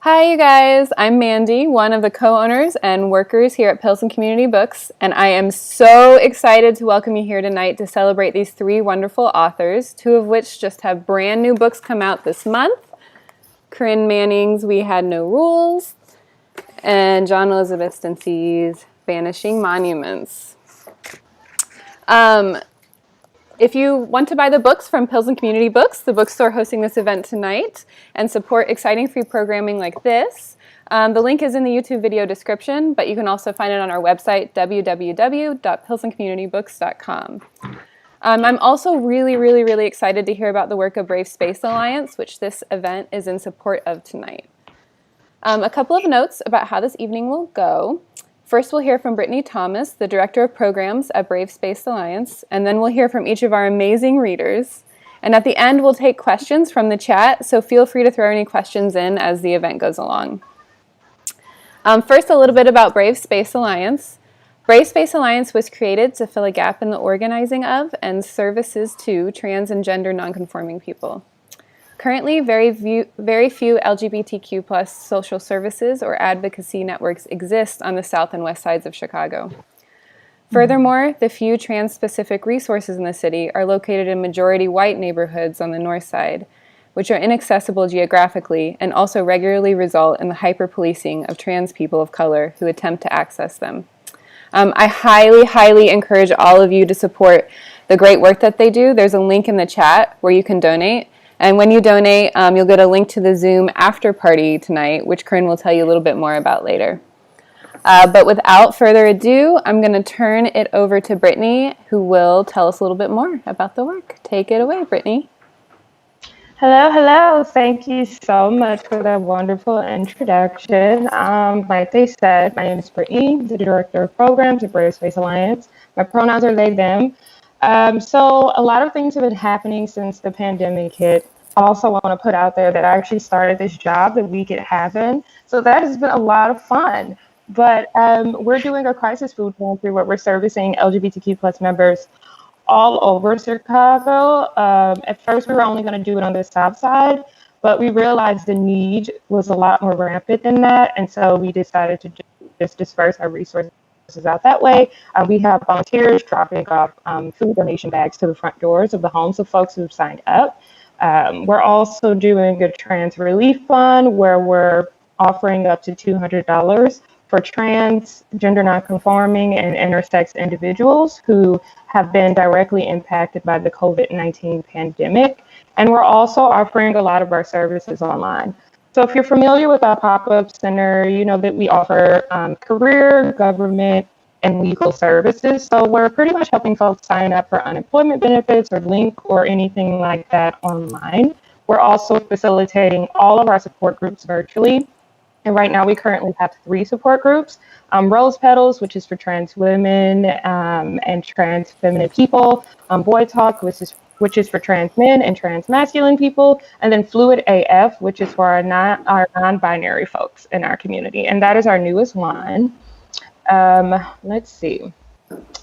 Hi, you guys. I'm Mandy, one of the co-owners and workers here at Pilsen Community Books, and I am so excited to welcome you here tonight to celebrate these three wonderful authors, two of which just have brand new books come out this month. Corinne Manning's We Had No Rules, and Elizabeth Stintzi's Vanishing Monuments. If you want to buy the books from Pilsen Community Books, the bookstore hosting this event tonight, and support exciting free programming like this, the link is in the YouTube video description, but you can also find it on our website, www.pilsencommunitybooks.com. I'm also really excited to hear about the work of Brave Space Alliance, which this event is in support of tonight. A couple of notes about how this evening will go. First, we'll hear from Brittany Thomas, the Director of Programs at Brave Space Alliance, and then we'll hear from each of our amazing readers. And at the end, we'll take questions from the chat, so feel free to throw any questions in as the event goes along. First, a little bit about Brave Space Alliance. Brave Space Alliance was created to fill a gap in the organizing of and services to trans and gender nonconforming people. Currently, very few LGBTQ+ social services or advocacy networks exist on the south and west sides of Chicago. Furthermore, the few trans-specific resources in the city are located in majority white neighborhoods on the north side, which are inaccessible geographically and also regularly result in the hyper-policing of trans people of color who attempt to access them. I highly encourage all of you to support the great work that they do. There's a link in the chat where you can donate. And when you donate, you'll get a link to the Zoom after party tonight, which Corinne will tell you a little bit more about later. But without further ado, I'm going to turn it over to Brittany, who will tell us a little bit more about the work. Take it away, Brittany. Hello. Thank you so much for that wonderful introduction. Like they said, my name is Brittany, the Director of Programs at Brave Space Alliance. My pronouns are they, them. So a lot of things have been happening since the pandemic hit. I also want to put out there that I actually started this job the week it happened. So that has been a lot of fun. But we're doing a crisis food pantry where we're servicing LGBTQ+ members all over Chicago. At first, we were only going to do it on the south side, but we realized the need was a lot more rampant than that. And so we decided to just disperse our resources out that way. We have volunteers dropping off food donation bags to the front doors of the homes of folks who've signed up. We're also doing a trans relief fund where we're offering up to $200 for trans, gender nonconforming, and intersex individuals who have been directly impacted by the COVID-19 pandemic. And we're also offering a lot of our services online. So if you're familiar with our pop-up center, you know that we offer career, government, and legal services. So we're pretty much helping folks sign up for unemployment benefits or link or anything like that online. We're also facilitating all of our support groups virtually. And right now we currently have 3 support groups. Rose Petals, which is for trans women and trans feminine people. Boy Talk, which is for trans men and trans masculine people, and then Fluid AF, which is for our non-binary folks in our community. And that is our newest one. Let's see.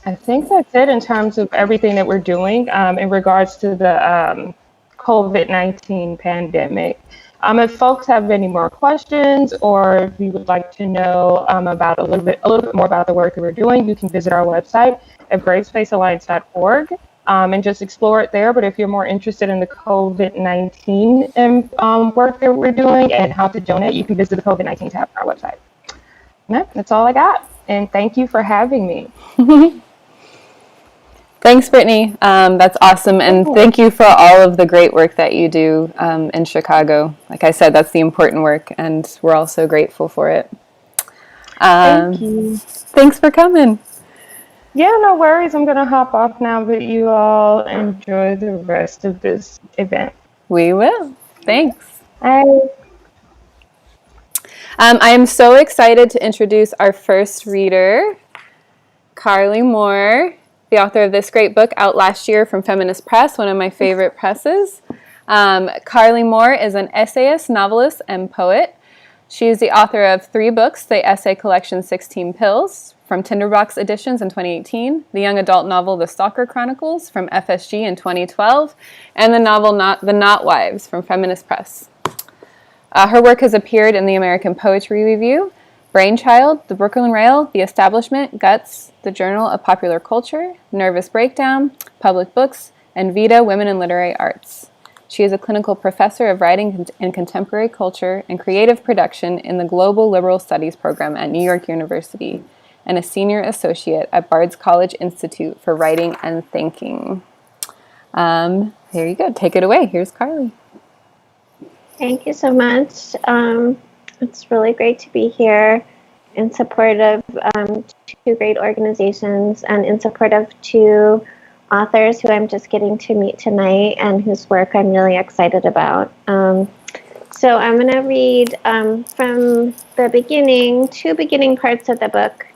I think that's it in terms of everything that we're doing in regards to the COVID-19 pandemic. If folks have any more questions or if you would like to know about a little bit more about the work that we're doing, you can visit our website at bravespacealliance.org. And just explore it there. But if you're more interested in the COVID-19 work that we're doing and how to donate, you can visit the COVID-19 tab on our website. Yeah, that's all I got. And thank you for having me. Thanks, Brittany. That's awesome. And thank you for all of the great work that you do in Chicago. Like I said, that's the important work, and we're all so grateful for it. Thank you. Thanks for coming. Yeah, no worries. I'm going to hop off now, but you all enjoy the rest of this event. We will. Thanks. Bye. I am so excited to introduce our first reader, Carley Moore, the author of this great book out last year from Feminist Press, one of my favorite presses. Carley Moore is an essayist, novelist, and poet. She is the author of 3 books, the essay collection 16 Pills from Tinderbox Editions in 2018, the young adult novel The Stalker Chronicles from FSG in 2012, and the novel The Not Wives from Feminist Press. Her work has appeared in the American Poetry Review, Brainchild, The Brooklyn Rail, The Establishment, Guts, The Journal of Popular Culture, Nervous Breakdown, Public Books, and Vita, Women in Literary Arts. She is a clinical professor of writing and contemporary culture and creative production in the Global Liberal Studies program at New York University, and a senior associate at Bard's College Institute for Writing and Thinking. There you go. Take it away. Here's Carley. Thank you so much. It's really great to be here in support of two great organizations and in support of two authors who I'm just getting to meet tonight and whose work I'm really excited about. So I'm going to read from the beginning, two beginning parts of the book.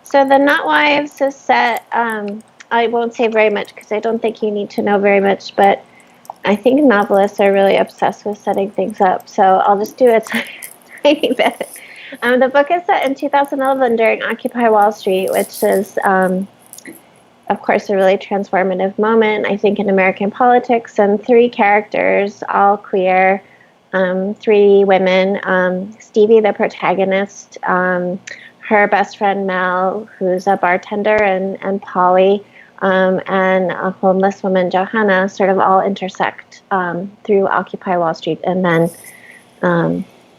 So the Not Wives is set, I won't say very much because I don't think you need to know very much, but I think novelists are really obsessed with setting things up. So I'll just do a tiny bit. The book is set in 2011 during Occupy Wall Street, which is, of course, a really transformative moment, I think, in American politics. And three characters, all queer, three women. Stevie, the protagonist, her best friend Mel, who's a bartender, and Polly, and a homeless woman, Johanna, sort of all intersect through Occupy Wall Street. And then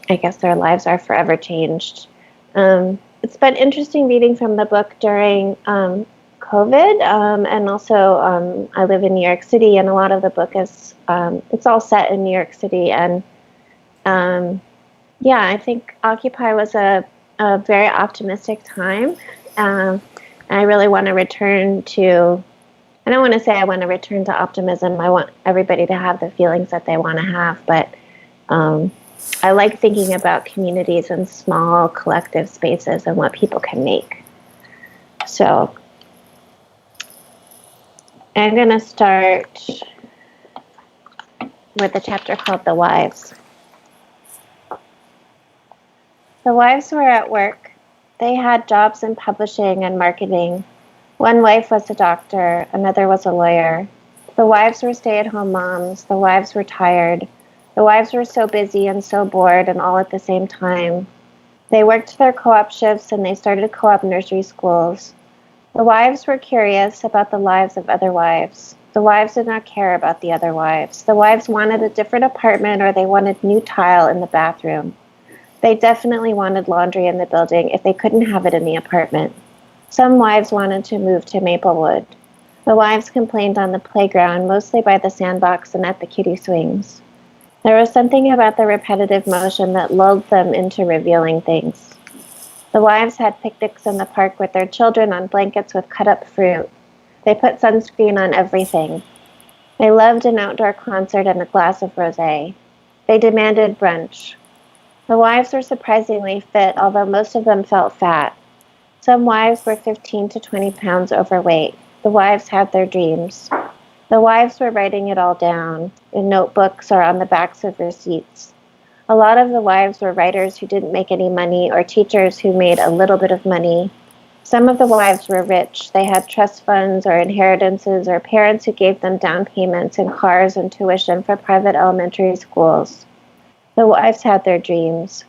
I guess their lives are forever changed. It's been interesting reading from the book during COVID, and also I live in New York City, and a lot of the book is, it's all set in New York City. And yeah, I think Occupy was a very optimistic time. I really want to return to, I don't want to say I want to return to optimism. I want everybody to have the feelings that they want to have, but I like thinking about communities and small collective spaces and what people can make. So I'm going to start with a chapter called The Wives. The wives were at work. They had jobs in publishing and marketing. One wife was a doctor, another was a lawyer. The wives were stay-at-home moms. The wives were tired. The wives were so busy and so bored and all at the same time. They worked their co-op shifts and they started co-op nursery schools. The wives were curious about the lives of other wives. The wives did not care about the other wives. The wives wanted a different apartment or they wanted new tile in the bathroom. They definitely wanted laundry in the building if they couldn't have it in the apartment. Some wives wanted to move to Maplewood. The wives complained on the playground, mostly by the sandbox and at the kiddie swings. There was something about the repetitive motion that lulled them into revealing things. The wives had picnics in the park with their children on blankets with cut-up fruit. They put sunscreen on everything. They loved an outdoor concert and a glass of rosé. They demanded brunch. The wives were surprisingly fit, although most of them felt fat. Some wives were 15 to 20 pounds overweight. The wives had their dreams. The wives were writing it all down, in notebooks or on the backs of receipts. A lot of the wives were writers who didn't make any money or teachers who made a little bit of money. Some of the wives were rich. They had trust funds or inheritances or parents who gave them down payments and cars and tuition for private elementary schools. The wives had their dreams.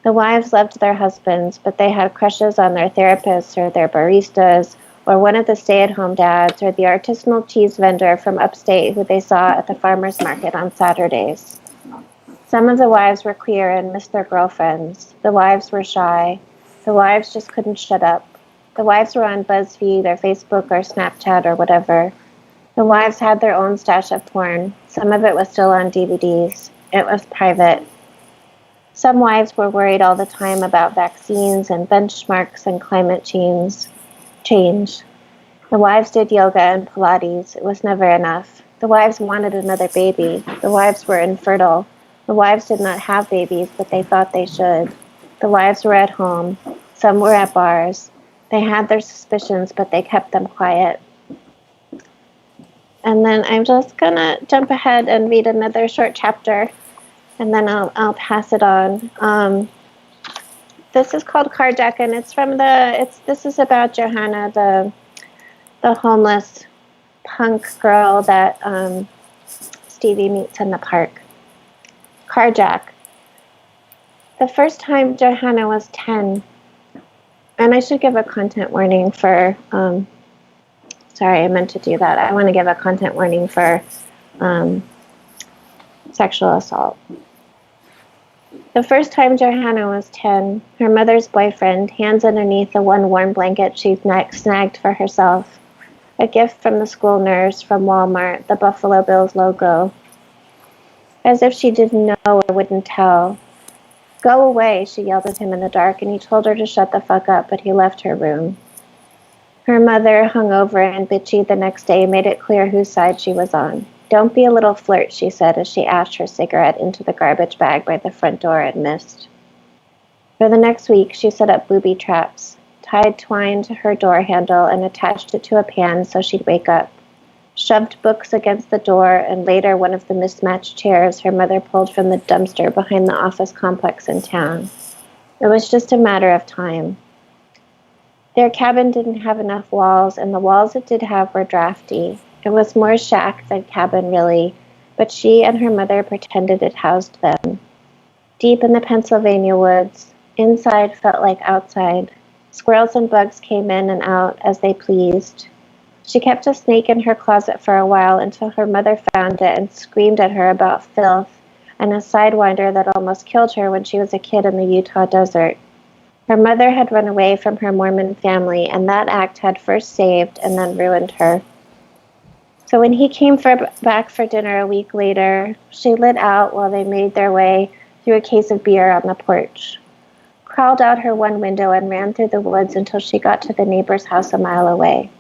The wives loved their husbands, but they had crushes on their therapists or their baristas or one of the stay-at-home dads or the artisanal cheese vendor from upstate who they saw at the farmer's market on Saturdays. Some of the wives were queer and missed their girlfriends. The wives were shy. The wives just couldn't shut up. The wives were on BuzzFeed or Facebook or Snapchat or whatever. The wives had their own stash of porn. Some of it was still on DVDs. It was private. Some wives were worried all the time about vaccines and benchmarks and climate change. The wives did yoga and Pilates. It was never enough. The wives wanted another baby. The wives were infertile. The wives did not have babies, but they thought they should. The wives were at home. Some were at bars. They had their suspicions, but they kept them quiet. And then I'm just going to jump ahead and read another short chapter, and then I'll pass it on. This is called Carjack, and this is about Johanna, the homeless punk girl that Stevie meets in the park. Carjack. The first time Johanna was 10, and I should give a content warning for, sorry, I meant to do that. I want to give a content warning for sexual assault. The first time Johanna was 10, her mother's boyfriend, hands underneath the one warm blanket she'd snagged for herself, a gift from the school nurse from Walmart, the Buffalo Bills logo. As if she didn't know or wouldn't tell. Go away, she yelled at him in the dark, and he told her to shut the fuck up, but he left her room. Her mother, hungover and bitchy the next day, made it clear whose side she was on. Don't be a little flirt, she said as she ashed her cigarette into the garbage bag by the front door and missed. For the next week, she set up booby traps, tied twine to her door handle and attached it to a pan so she'd wake up, shoved books against the door, and later one of the mismatched chairs her mother pulled from the dumpster behind the office complex in town. It was just a matter of time. Their cabin didn't have enough walls, and the walls it did have were drafty. It was more shack than cabin, really, but she and her mother pretended it housed them. Deep in the Pennsylvania woods, inside felt like outside. Squirrels and bugs came in and out as they pleased. She kept a snake in her closet for a while until her mother found it and screamed at her about filth and a sidewinder that almost killed her when she was a kid in the Utah desert. Her mother had run away from her Mormon family, and that act had first saved and then ruined her. So when he came back for dinner a week later, she lit out while they made their way through a case of beer on the porch, crawled out her one window and ran through the woods until she got to the neighbor's house a mile away.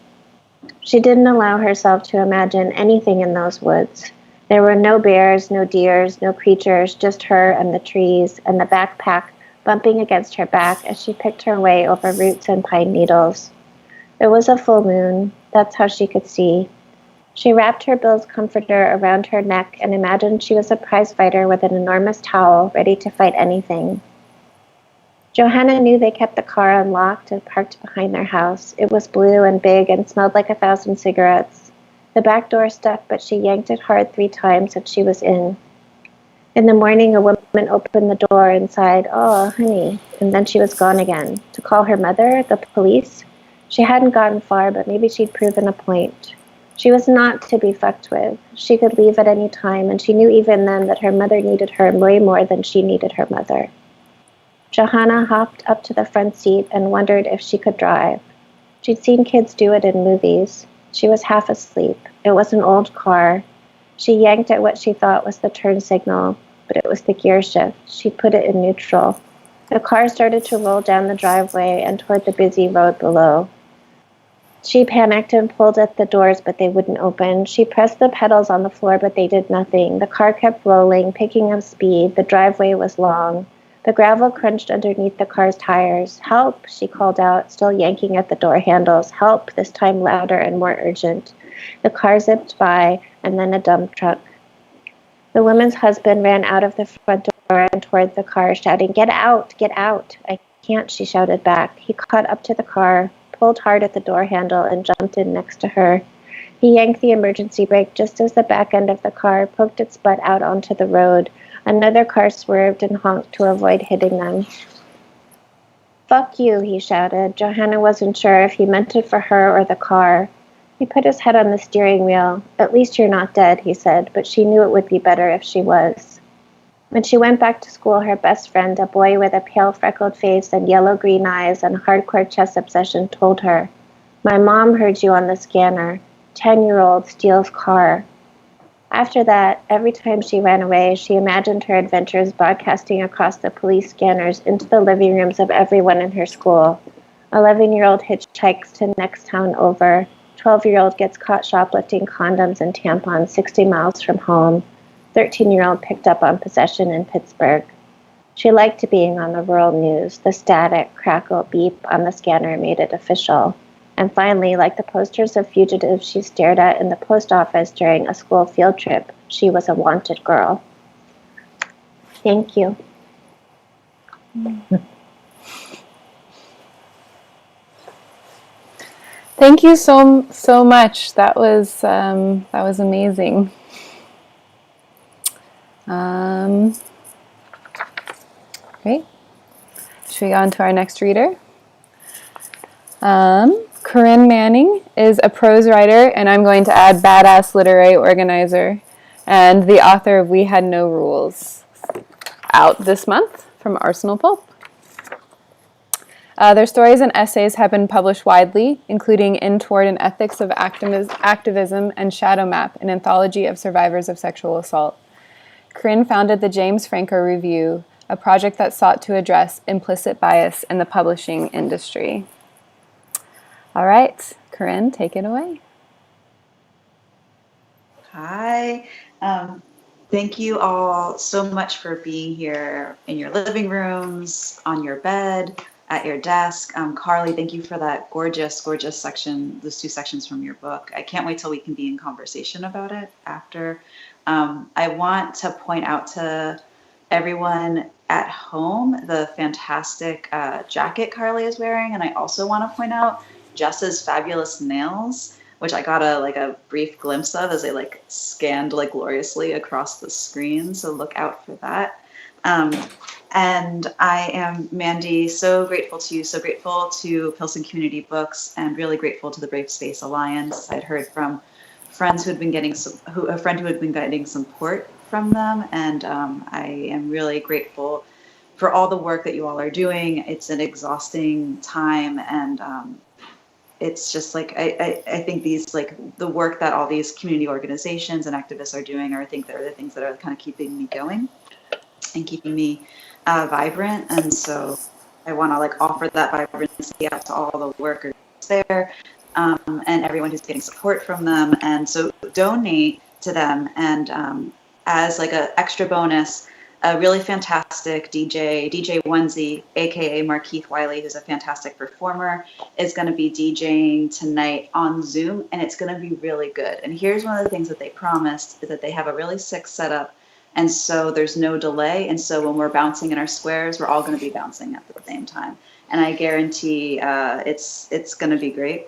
She didn't allow herself to imagine anything in those woods. There were no bears, no deers, no creatures, just her and the trees and the backpack bumping against her back as she picked her way over roots and pine needles. It was a full moon. That's how she could see. She wrapped her Bill's comforter around her neck and imagined she was a prize fighter with an enormous towel ready to fight anything. Johanna knew they kept the car unlocked and parked behind their house. It was blue and big and smelled like 1,000 cigarettes. The back door stuck, but she yanked it hard 3 times and she was in. In the morning, a woman opened the door and sighed, "Oh, honey," and then she was gone again. To call her mother, the police? She hadn't gotten far, but maybe she'd proven a point. She was not to be fucked with. She could leave at any time, and she knew even then that her mother needed her way more than she needed her mother. Johanna hopped up to the front seat and wondered if she could drive. She'd seen kids do it in movies. She was half asleep. It was an old car. She yanked at what she thought was the turn signal, but it was the gear shift. She put it in neutral. The car started to roll down the driveway and toward the busy road below. She panicked and pulled at the doors, but they wouldn't open. She pressed the pedals on the floor, but they did nothing. The car kept rolling, picking up speed. The driveway was long. The gravel crunched underneath the car's tires. "Help," she called out, still yanking at the door handles. "Help," this time louder and more urgent. The car zipped by, and then a dump truck. The woman's husband ran out of the front door and toward the car, shouting, "Get out, get out." "I can't," she shouted back. He caught up to the car, pulled hard at the door handle, and jumped in next to her. He yanked the emergency brake just as the back end of the car poked its butt out onto the road. Another car swerved and honked to avoid hitting them. "Fuck you," he shouted. Johanna wasn't sure if he meant it for her or the car. He put his head on the steering wheel. "At least you're not dead," he said, but she knew it would be better if she was. When she went back to school, her best friend, a boy with a pale freckled face and yellow-green eyes and hardcore chess obsession, told her, "My mom heard you on the scanner. 10-year-old steals car." After that, every time she ran away, she imagined her adventures broadcasting across the police scanners into the living rooms of everyone in her school. 11-year-old hitchhikes to next town over. 12-year-old gets caught shoplifting condoms and tampons 60 miles from home. 13-year-old picked up on possession in Pittsburgh. She liked being on the rural news. The static, crackle, beep on the scanner made it official. And finally, like the posters of fugitives she stared at in the post office during a school field trip, she was a wanted girl. Thank you. Thank you so much. That was amazing. Great. Should we go on to our next reader? Corinne Manning is a prose writer, and I'm going to add badass literary organizer, and the author of We Had No Rules, out this month from Arsenal Pulp. Their stories and essays have been published widely, including In Toward an Ethics of Activism and Shadow Map, an anthology of survivors of sexual assault. Corinne founded the James Franco Review, a project that sought to address implicit bias in the publishing industry. All right, Corinne, take it away. Hi. Thank you all so much for being here in your living rooms, on your bed, at your desk. Carley, thank you for that gorgeous, gorgeous section, those 2 sections from your book. I can't wait till we can be in conversation about it after. I want to point out to everyone at home the fantastic jacket Carley is wearing, and I also want to point out Jess's fabulous nails, which I got a brief glimpse of as they scanned gloriously across the screen. So look out for that. And I am, Mandy, so grateful to you, so grateful to Pilsen Community Books, and really grateful to the Brave Space Alliance. I'd heard from friends who had been getting a friend who had been getting support from them, and I am really grateful for all the work that you all are doing. It's an exhausting time, and it's just I think these the work that all these community organizations and activists are doing I think they're the things that are kind of keeping me going and keeping me vibrant. And so I want to offer that vibrancy out to all the workers there, and everyone who's getting support from them. And so donate to them. And as an extra bonus, a really fantastic DJ Onesie, aka Markeith Wiley, who's a fantastic performer, is going to be DJing tonight on Zoom, and it's going to be really good. And here's one of the things that they promised, is that they have a really sick setup, and so there's no delay. And so when we're bouncing in our squares, we're all going to be bouncing at the same time. And I guarantee it's going to be great.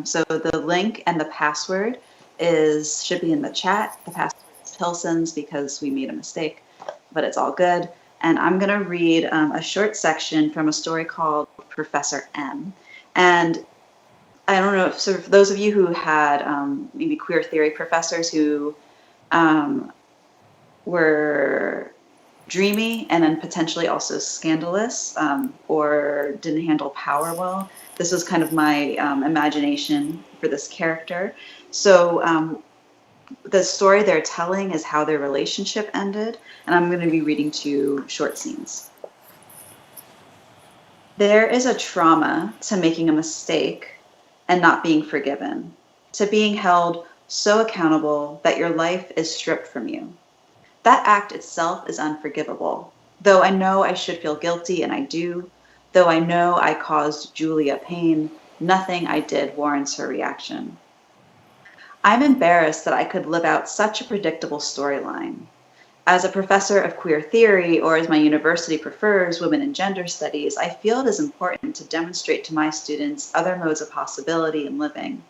So the link and the password should be in the chat. The password is Pilsen's because we made a mistake, but it's all good. And I'm going to read a short section from a story called Professor M. And I don't know if for those of you who had maybe queer theory professors who were dreamy and then potentially also scandalous, or didn't handle power well, this was kind of my imagination for this character. So the story they're telling is how their relationship ended, and I'm going to be reading 2 short scenes. There is a trauma to making a mistake and not being forgiven, to being held so accountable that your life is stripped from you. That act itself is unforgivable, though I know I should feel guilty, and I do. Though I know I caused Julia pain, nothing I did warrants her reaction. I'm embarrassed that I could live out such a predictable storyline. As a professor of queer theory, or as my university prefers, women and gender studies, I feel it is important to demonstrate to my students other modes of possibility in living.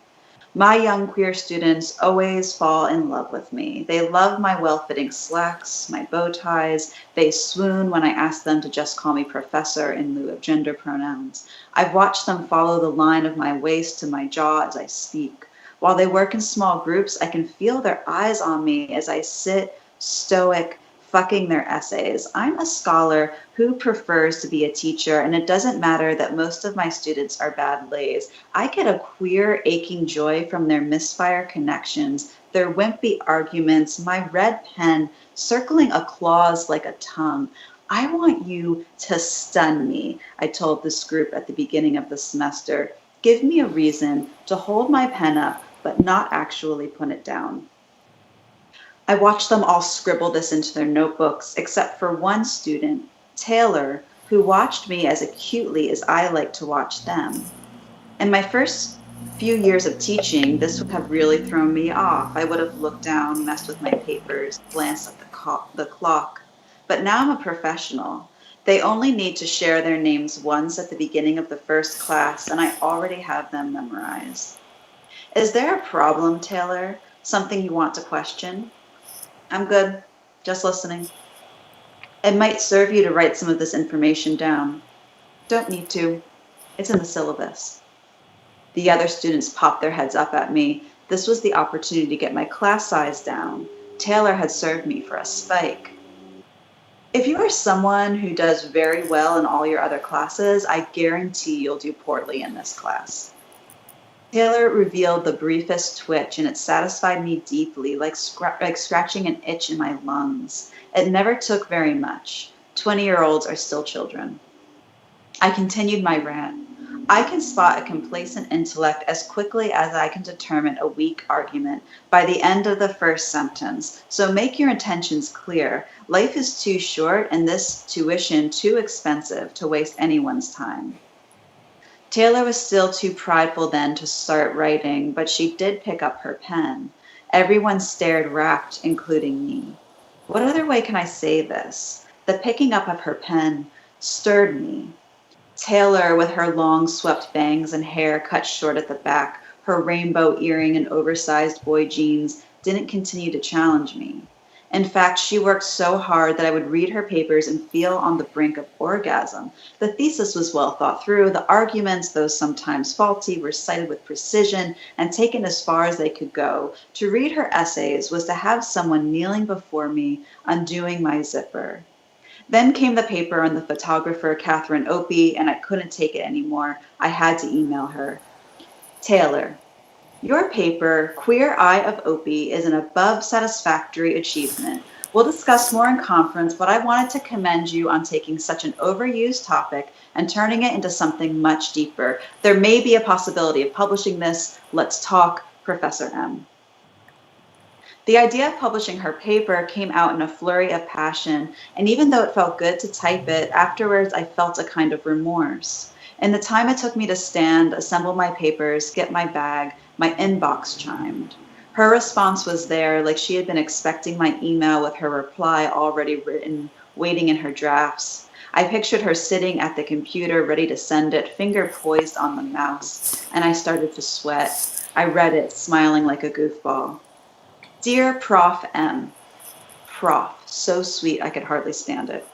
My young queer students always fall in love with me. They love my well-fitting slacks, my bow ties. They swoon when I ask them to just call me professor in lieu of gender pronouns. I've watched them follow the line of my waist to my jaw as I speak. While they work in small groups, I can feel their eyes on me as I sit stoic, fucking their essays. I'm a scholar who prefers to be a teacher, and it doesn't matter that most of my students are bad lays. I get a queer, aching joy from their misfire connections, their wimpy arguments, my red pen circling a clause like a tongue. I want you to stun me, I told this group at the beginning of the semester. Give me a reason to hold my pen up, but not actually put it down. I watched them all scribble this into their notebooks, except for one student, Taylor, who watched me as acutely as I like to watch them. In my first few years of teaching, this would have really thrown me off. I would have looked down, messed with my papers, glanced at the clock. But now I'm a professional. They only need to share their names once at the beginning of the first class, and I already have them memorized. Is there a problem, Taylor? Something you want to question? I'm good, just listening. It might serve you to write some of this information down. Don't need to. It's in the syllabus. The other students popped their heads up at me. This was the opportunity to get my class size down. Taylor had served me for a spike. If you are someone who does very well in all your other classes, I guarantee you'll do poorly in this class. Taylor revealed the briefest twitch, and it satisfied me deeply, like scratching an itch in my lungs. It never took very much. 20-year-olds are still children. I continued my rant. I can spot a complacent intellect as quickly as I can determine a weak argument by the end of the first sentence. So make your intentions clear. Life is too short and this tuition too expensive to waste anyone's time. Taylor was still too prideful then to start writing, but she did pick up her pen. Everyone stared rapt, including me. What other way can I say this? The picking up of her pen stirred me. Taylor, with her long swept bangs and hair cut short at the back, her rainbow earring and oversized boy jeans, didn't continue to challenge me. In fact, she worked so hard that I would read her papers and feel on the brink of orgasm. The thesis was well thought through. The arguments, though sometimes faulty, were cited with precision and taken as far as they could go. To read her essays was to have someone kneeling before me, undoing my zipper. Then came the paper on the photographer, Catherine Opie, and I couldn't take it anymore. I had to email her. Taylor, your paper, Queer Eye of Opie, is an above satisfactory achievement. We'll discuss more in conference, but I wanted to commend you on taking such an overused topic and turning it into something much deeper. There may be a possibility of publishing this. Let's talk, Professor M. The idea of publishing her paper came out in a flurry of passion, and even though it felt good to type it, afterwards I felt a kind of remorse. In the time it took me to stand, assemble my papers, get my bag, my inbox chimed. Her response was there, like she had been expecting my email with her reply already written, waiting in her drafts. I pictured her sitting at the computer, ready to send it, finger poised on the mouse, and I started to sweat. I read it, smiling like a goofball. Dear Prof. M. Prof. So sweet I could hardly stand it.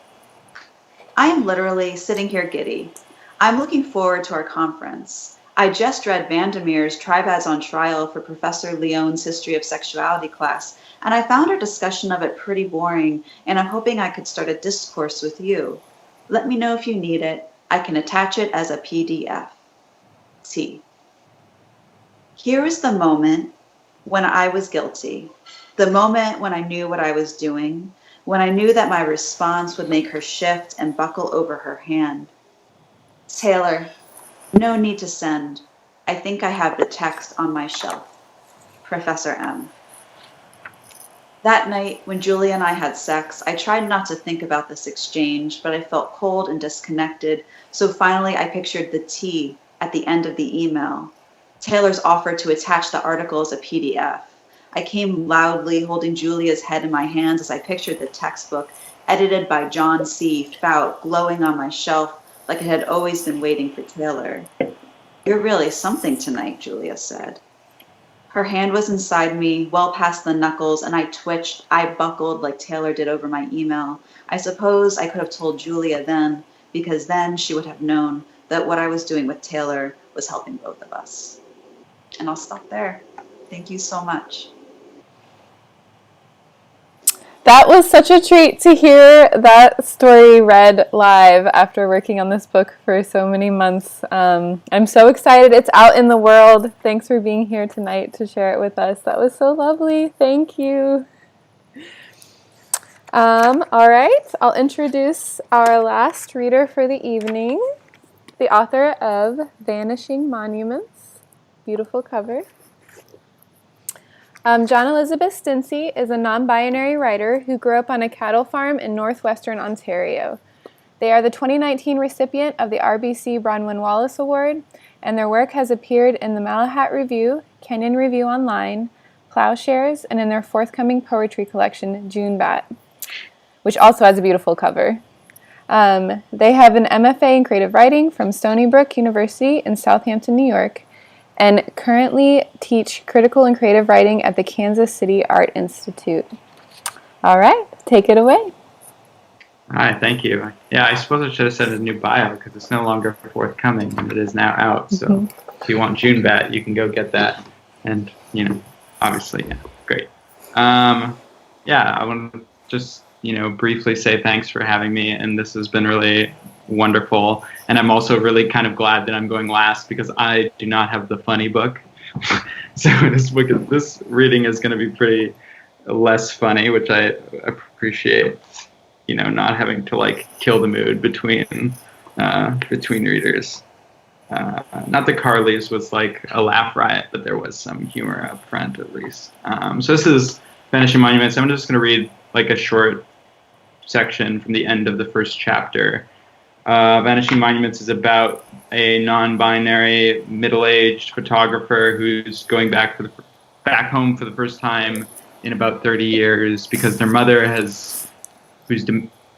I am literally sitting here giddy. I'm looking forward to our conference. I just read Vandermeer's Tribads on Trial for Professor Leone's History of Sexuality class, and I found her discussion of it pretty boring, and I'm hoping I could start a discourse with you. Let me know if you need it. I can attach it as a PDF. T. Here is the moment when I was guilty, the moment when I knew what I was doing, when I knew that my response would make her shift and buckle over her hand. Taylor, no need to send. I think I have the text on my shelf. Professor M. That night, when Julia and I had sex, I tried not to think about this exchange, but I felt cold and disconnected, so finally I pictured the T at the end of the email. Taylor's offer to attach the article as a PDF. I came loudly, holding Julia's head in my hands as I pictured the textbook, edited by John C. Fout, glowing on my shelf like it had always been waiting for Taylor. You're really something tonight, Julia said. Her hand was inside me, well past the knuckles, and I twitched. I buckled like Taylor did over my email. I suppose I could have told Julia then, because then she would have known that what I was doing with Taylor was helping both of us. And I'll stop there. Thank you so much. That was such a treat to hear that story read live after working on this book for so many months. I'm so excited it's out in the world. Thanks for being here tonight to share it with us. That was so lovely. Thank you. All right, I'll introduce our last reader for the evening, the author of Vanishing Monuments. Beautiful cover. John Elizabeth Stintzi is a non-binary writer who grew up on a cattle farm in northwestern Ontario. They are the 2019 recipient of the RBC Bronwen Wallace Award, and their work has appeared in the Malahat Review, Kenyon Review Online, Ploughshares, and in their forthcoming poetry collection, Junebat, which also has a beautiful cover. They have an MFA in creative writing from Stony Brook University in Southampton, New York, and currently teach critical and creative writing at the Kansas City Art Institute. All right, take it away. Hi, thank you. Yeah, I suppose I should have said a new bio because it's no longer forthcoming and it is now out. So if you want Junebat, you can go get that. And, obviously, yeah, great. Yeah, I want to just, briefly say thanks for having me. And this has been really wonderful. And I'm also really kind of glad that I'm going last because I do not have the funny book. So this reading is going to be pretty less funny, which I appreciate. Not having to kill the mood between readers. Not that Carley's was like a laugh riot, but there was some humor up front at least. So this is Vanishing Monuments. I'm just going to read a short section from the end of the first chapter. Vanishing Monuments is about a non-binary, middle-aged photographer who's going back home for the first time in about 30 years because their mother who's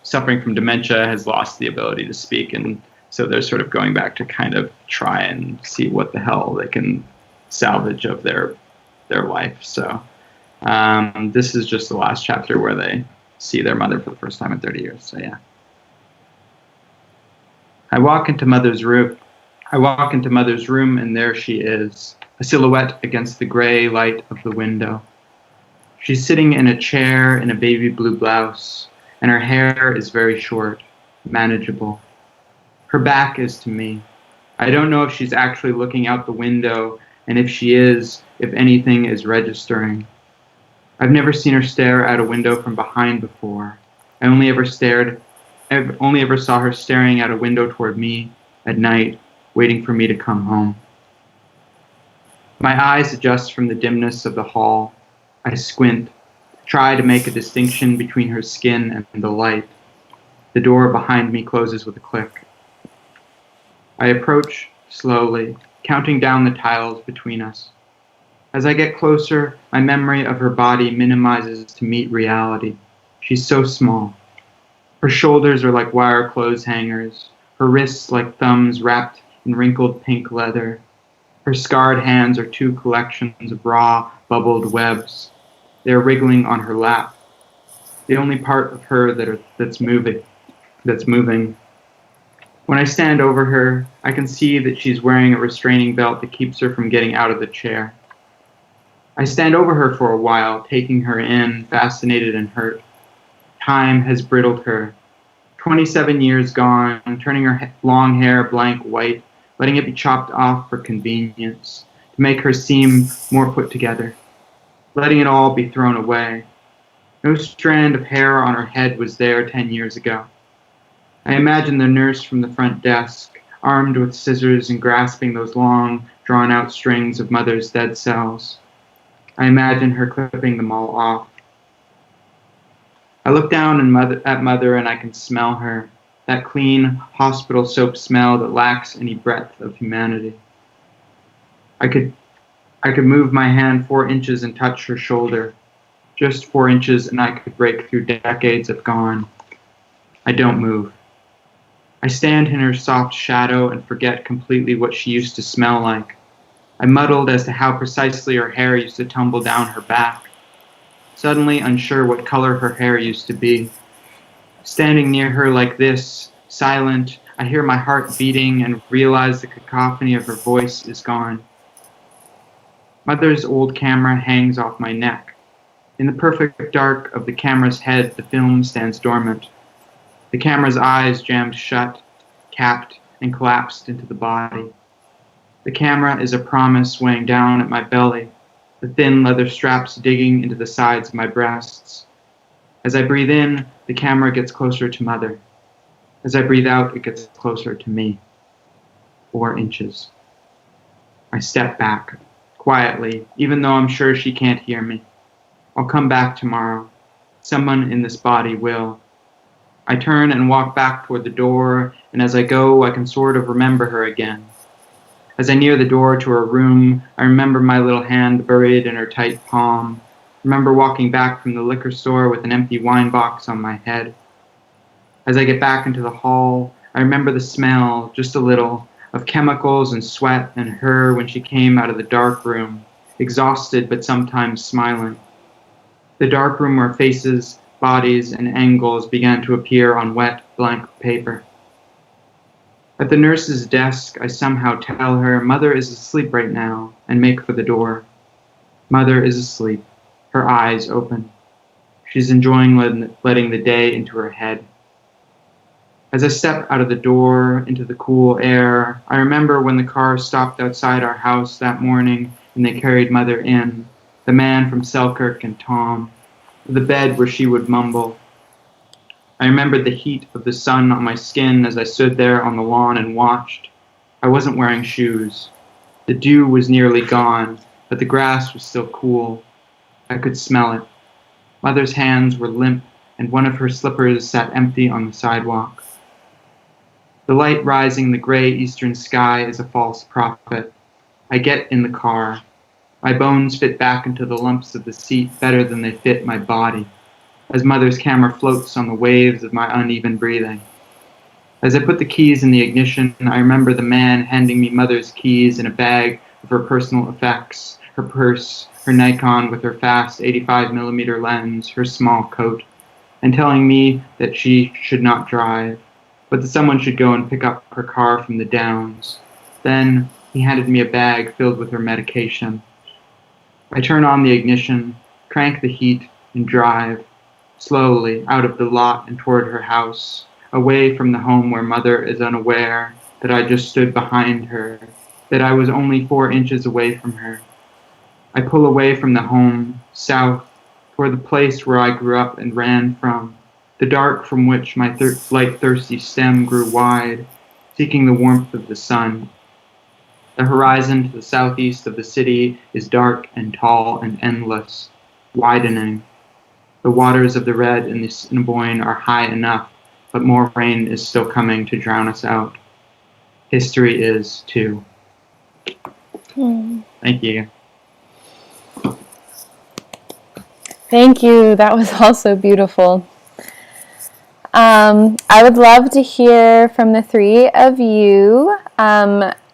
suffering from dementia, has lost the ability to speak, and so they're sort of going back to kind of try and see what the hell they can salvage of their life. So this is just the last chapter where they see their mother for the first time in 30 years. So yeah. I walk into Mother's room, and there she is, a silhouette against the gray light of the window. She's sitting in a chair in a baby blue blouse, and her hair is very short, manageable. Her back is to me. I don't know if she's actually looking out the window, and if she is, if anything is registering. I've never seen her stare out a window from behind before. I only ever saw her staring out a window toward me at night, waiting for me to come home. My eyes adjust from the dimness of the hall. I squint, try to make a distinction between her skin and the light. The door behind me closes with a click. I approach slowly, counting down the tiles between us. As I get closer, my memory of her body minimizes to meet reality. She's so small. Her shoulders are like wire clothes hangers, her wrists like thumbs wrapped in wrinkled pink leather. Her scarred hands are two collections of raw, bubbled webs. They are wriggling on her lap. The only part of her that's moving. When I stand over her, I can see that she's wearing a restraining belt that keeps her from getting out of the chair. I stand over her for a while, taking her in, fascinated and hurt. Time has brittled her. 27 years gone, turning her long hair blank white, letting it be chopped off for convenience, to make her seem more put together. Letting it all be thrown away. No strand of hair on her head was there 10 years ago. I imagine the nurse from the front desk, armed with scissors and grasping those long, drawn-out strings of Mother's dead cells. I imagine her clipping them all off. I look down at Mother and I can smell her, that clean hospital soap smell that lacks any breadth of humanity. I could move my hand 4 inches and touch her shoulder. Just 4 inches and I could break through decades of gone. I don't move. I stand in her soft shadow and forget completely what she used to smell like. I muddled as to how precisely her hair used to tumble down her back. Suddenly unsure what color her hair used to be. Standing near her like this, silent, I hear my heart beating and realize the cacophony of her voice is gone. Mother's old camera hangs off my neck. In the perfect dark of the camera's head, the film stands dormant. The camera's eyes jammed shut, capped, and collapsed into the body. The camera is a promise weighing down at my belly, the thin leather straps digging into the sides of my breasts. As I breathe in, the camera gets closer to Mother. As I breathe out, it gets closer to me. 4 inches. I step back, quietly, even though I'm sure she can't hear me. I'll come back tomorrow. Someone in this body will. I turn and walk back toward the door, and as I go, I can sort of remember her again. As I near the door to her room, I remember my little hand buried in her tight palm. Remember walking back from the liquor store with an empty wine box on my head. As I get back into the hall, I remember the smell, just a little, of chemicals and sweat and her when she came out of the dark room, exhausted but sometimes smiling. The dark room where faces bodies, and angles began to appear on wet, blank paper. At the nurse's desk, I somehow tell her, "Mother is asleep right now," and make for the door. Mother is asleep, her eyes open. She's enjoying letting the day into her head. As I step out of the door into the cool air, I remember when the car stopped outside our house that morning and they carried Mother in, the man from Selkirk and Tom, to the bed where she would mumble. I remembered the heat of the sun on my skin as I stood there on the lawn and watched. I wasn't wearing shoes. The dew was nearly gone, but the grass was still cool. I could smell it. Mother's hands were limp, and one of her slippers sat empty on the sidewalk. The light rising in the gray eastern sky is a false prophet. I get in the car. My bones fit back into the lumps of the seat better than they fit my body, as Mother's camera floats on the waves of my uneven breathing. As I put the keys in the ignition, I remember the man handing me Mother's keys in a bag of her personal effects, her purse, her Nikon with her fast 85mm lens, her small coat, and telling me that she should not drive, but that someone should go and pick up her car from the Downs. Then he handed me a bag filled with her medication. I turn on the ignition, crank the heat, and drive, slowly, out of the lot and toward her house, away from the home where Mother is unaware that I just stood behind her, that I was only 4 inches away from her. I pull away from the home, south, toward the place where I grew up and ran from, the dark from which my light thirsty stem grew wide, seeking the warmth of the sun. The horizon to the southeast of the city is dark and tall and endless, widening. The waters of the Red and the Assiniboine are high enough, but more rain is still coming to drown us out. History is, too. Thank you. Thank you. That was also beautiful. I would love to hear from the three of you.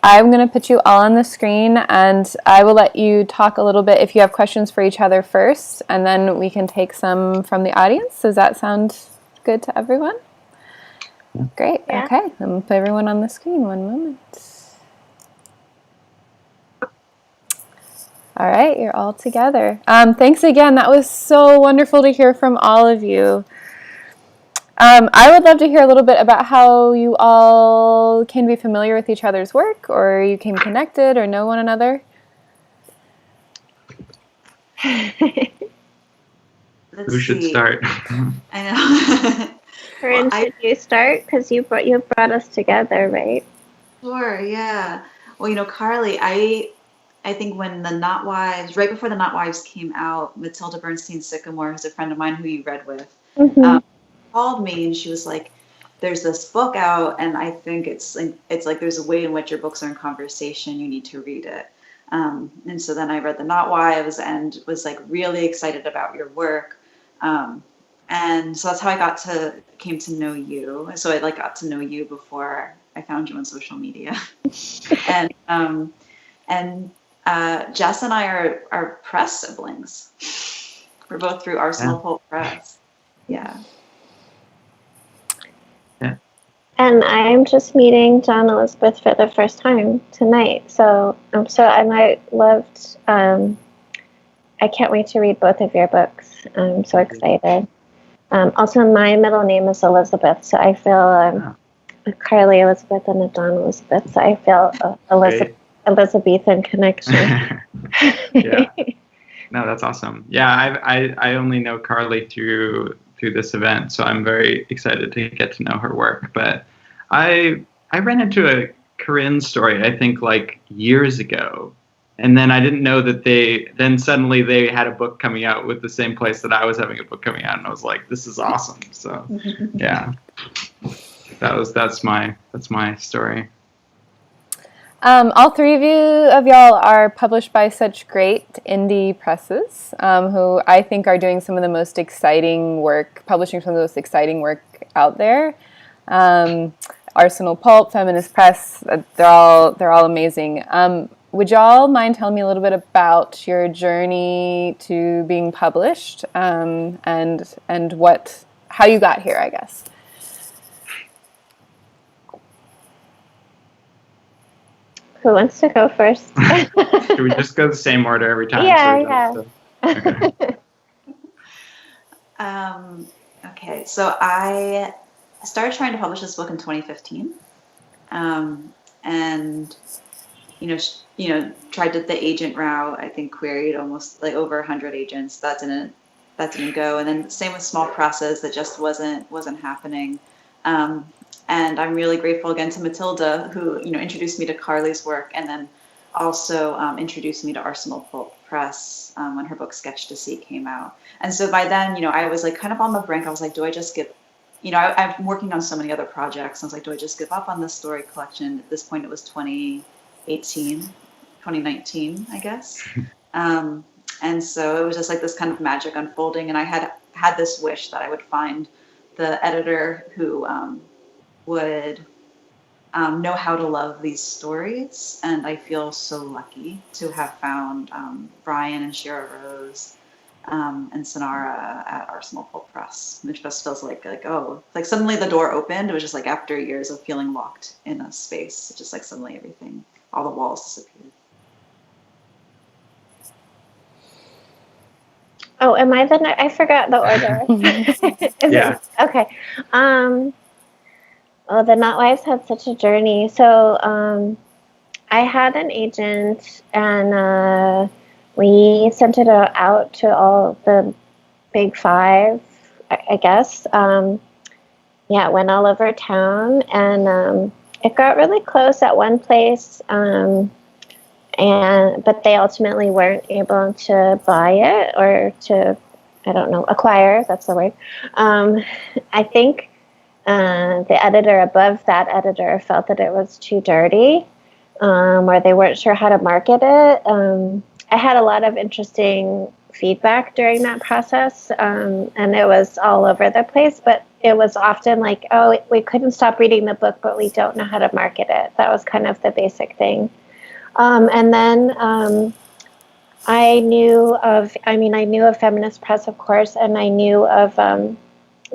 I'm going to put you all on the screen, and I will let you talk a little bit if you have questions for each other first, and then we can take some from the audience. Does that sound good to everyone? Yeah. Great. Yeah. Okay. I'm going to put everyone on the screen. One moment. All right. You're all together. Thanks again. That was so wonderful to hear from all of you. I would love to hear a little bit about how you all can be familiar with each other's work, or you came connected or know one another. Who should start? I know. Corinne, should you start? Because you brought us together, right? Sure, yeah. Well, Carley, I think when the Not Wives, right before the Not Wives came out, Matilda Bernstein Sycamore, who's a friend of mine who you read with, called me and she was like, "There's this book out, and I think it's like there's a way in which your books are in conversation. You need to read it." And so then I read the Not Wives and was like really excited about your work. And so that's how I came to know you. So I got to know you before I found you on social media. and Jess and I are press siblings. We're both through Arsenal Pulp Press. Yeah. And I'm just meeting John Elizabeth for the first time tonight. So I can't wait to read both of your books. I'm so excited. Also, my middle name is Elizabeth, so I feel a Carley Elizabeth and a John Elizabeth, so I feel Elizabethan connection. Yeah. No, that's awesome. Yeah, I only know Carley through this event, so I'm very excited to get to know her work. But I ran into a Corinne story, I think, years ago, and then I didn't know that then suddenly they had a book coming out with the same place that I was having a book coming out, and I was like, this is awesome. So yeah, that's my story. All three of y'all are published by such great indie presses, who I think are doing some of the most exciting work, publishing some of the most exciting work out there. Arsenal Pulp, Feminist Press, they're all amazing. would y'all mind telling me a little bit about your journey to being published, and how you got here, I guess? Who wants to go first? Should we just go the same order every time? Yeah. Okay. Okay, so I started trying to publish this book in 2015, and tried the agent route. I think queried almost like over 100 agents. That didn't go. And then same with small presses, that just wasn't happening. And I'm really grateful again to Matilda, who introduced me to Carley's work, and then also introduced me to Arsenal Pulp Press when her book Sketch to See came out. And so by then, I was like kind of on the brink. I was like, do I just give, I'm working on so many other projects. I was like, do I just give up on this story collection? At this point, it was 2019, I guess. And so it was just like this kind of magic unfolding. And I had this wish that I would find the editor who would know how to love these stories. And I feel so lucky to have found Brian and Shira Rose and Sonara at Arsenal Pulp Press, which just feels like suddenly the door opened. It was just like after years of feeling locked in a space, it just like suddenly everything, all the walls disappeared. Oh, am I I forgot the order. Yeah. Okay. The Nutwives had such a journey. So I had an agent, and we sent it out to all the big five, I guess. It went all over town, and it got really close at one place, but they ultimately weren't able to buy it or to, acquire. That's the word. I think the editor above that editor felt that it was too dirty, or they weren't sure how to market it. I had a lot of interesting feedback during that process, and it was all over the place, but it was often like, oh, we couldn't stop reading the book, but we don't know how to market it. That was kind of the basic thing. And then I knew of Feminist Press, of course, and I knew of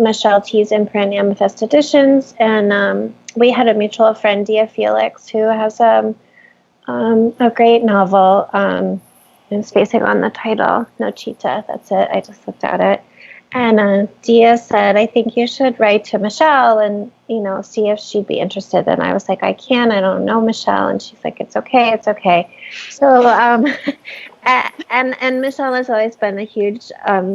Michelle T's imprint, Amethyst Editions, and we had a mutual friend, Dia Felix, who has a great novel. I'm spacing on the title, No Cheetah, that's it, I just looked at it. And Dia said, I think you should write to Michelle and, see if she'd be interested. And I was like, I don't know Michelle. And she's like, it's okay. So, and Michelle has always been a huge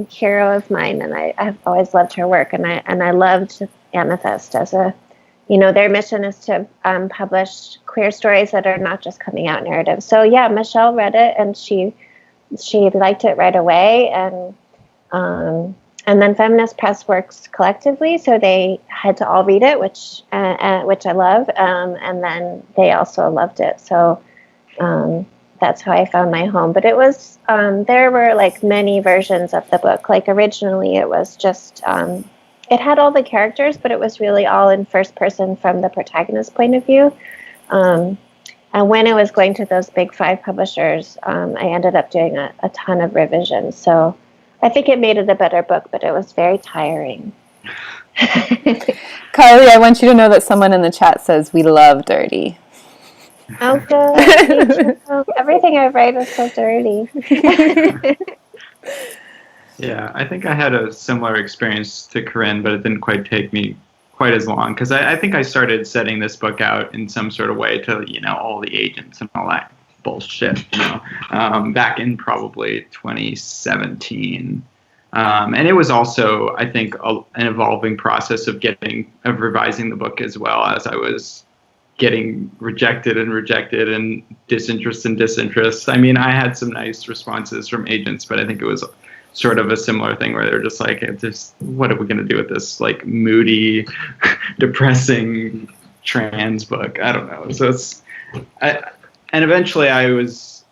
hero of mine. And I've always loved her work. And I loved Amethyst as their mission is to publish queer stories that are not just coming out narratives. So yeah, Michelle read it and she liked it right away. And then Feminist Press works collectively, so they had to all read it, which I love, and then they also loved it. So that's how I found my home. But it was there were like many versions of the book. Like originally, it was just it had all the characters, but it was really all in first person from the protagonist's point of view. And when it was going to those big five publishers, I ended up doing a ton of revisions. So I think it made it a better book, but it was very tiring. Carley, I want you to know that someone in the chat says we love dirty. Oh, good. Everything I write is so dirty. Yeah, I think I had a similar experience to Corinne, but it didn't quite take me quite as long, because I think I started setting this book out in some sort of way to, all the agents and all that bullshit, back in probably 2017. And it was also, I think, an evolving process of revising the book as well, as I was getting rejected and disinterest. I mean, I had some nice responses from agents, but I think it was sort of a similar thing where they're just like, what are we going to do with this, like, moody, depressing trans book? I don't know. So and eventually I was,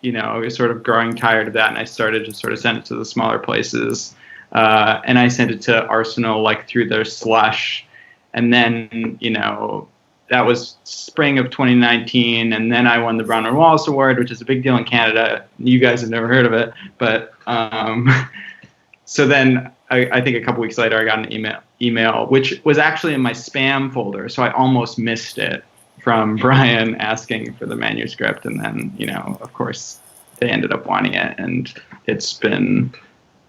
sort of growing tired of that, and I started to sort of send it to the smaller places. And I sent it to Arsenal, like, through their slush. And then, that was spring of 2019, and then I won the Bronwen Wallace Award, which is a big deal in Canada. You guys have never heard of it, but so then I think a couple weeks later I got an email, which was actually in my spam folder, so I almost missed it, from Brian asking for the manuscript, and then, you know, of course, they ended up wanting it, and it's been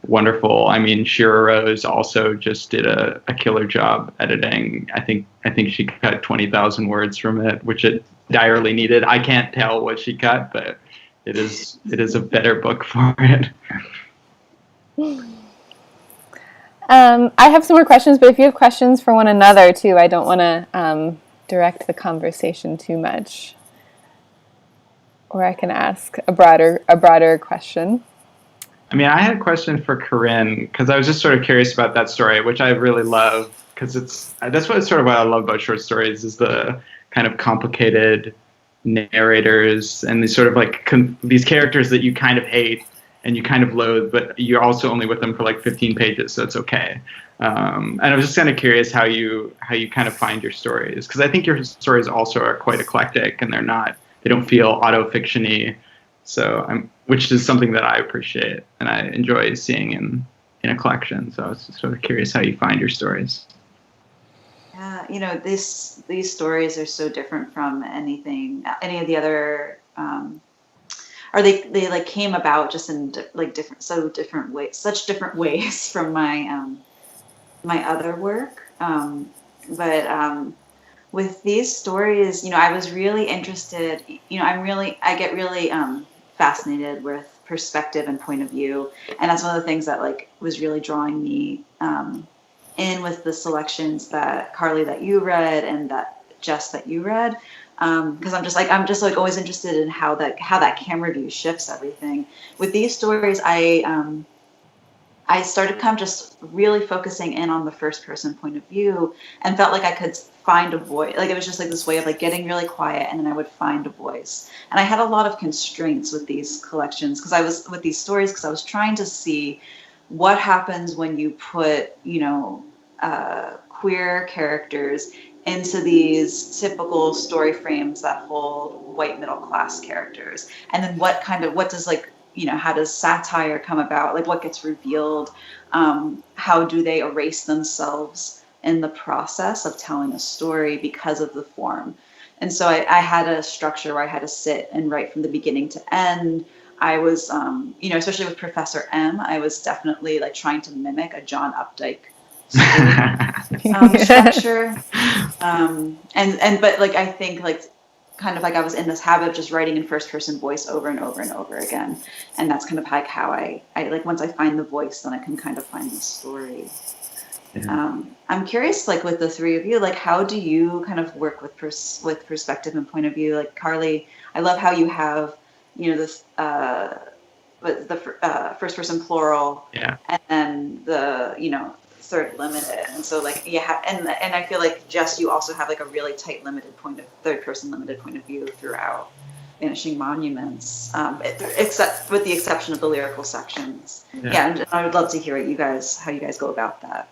wonderful. I mean, Shira Rose also just did a killer job editing. I think she cut 20,000 words from it, which it direly needed. I can't tell what she cut, but it is a better book for it. I have some more questions, but if you have questions for one another too, I don't want to direct the conversation too much. Or I can ask a broader question. I mean, I had a question for Corinne, because I was just sort of curious about that story, which I really love, because that's what I love about short stories, is the kind of complicated narrators and these sort of like these characters that you kind of hate and you kind of loathe, but you're also only with them for like 15 pages, so it's okay. And I was just kind of curious how you kind of find your stories, because I think your stories also are quite eclectic, and they don't feel auto-fiction-y. So which is something that I appreciate and I enjoy seeing in a collection. So I was just sort of curious how you find your stories. Yeah, you know, these stories are so different from any of the other, or they like came about just in like such different ways from my my other work. But with these stories, you know, I was really interested. You know, I get really fascinated with perspective and point of view, and that's one of the things that like was really drawing me in with the selections that Carley that you read and that Jess that you read, because I'm just like always interested in how that camera view shifts everything. With these stories, I started kind of just really focusing in on the first person point of view, and felt like I could find a voice. Like it was just like this way of like getting really quiet, and then I would find a voice. And I had a lot of constraints with these collections because I was trying to see what happens when you put, you know, queer characters into these typical story frames that hold white middle class characters, and then what does like, you know, how does satire come about? Like what gets revealed? How do they erase themselves in the process of telling a story because of the form? And so I had a structure where I had to sit and write from the beginning to end. I was, you know, especially with Professor M, I was definitely like trying to mimic a John Updike structure. But like, I think like, kind of like I was in this habit of just writing in first person voice over and over and over again. And that's kind of like how I like, once I find the voice, then I can kind of find the story. Yeah. I'm curious, like with the three of you, like how do you kind of work with perspective and point of view? Like Carley, I love how you have, you know, this the first person plural, yeah, and then the, you know, third limited, and so like and I feel like Jess, you also have like a really tight third person limited point of view throughout Vanishing Monuments, except with the exception of the lyrical sections. Yeah, and I would love to hear how you guys go about that.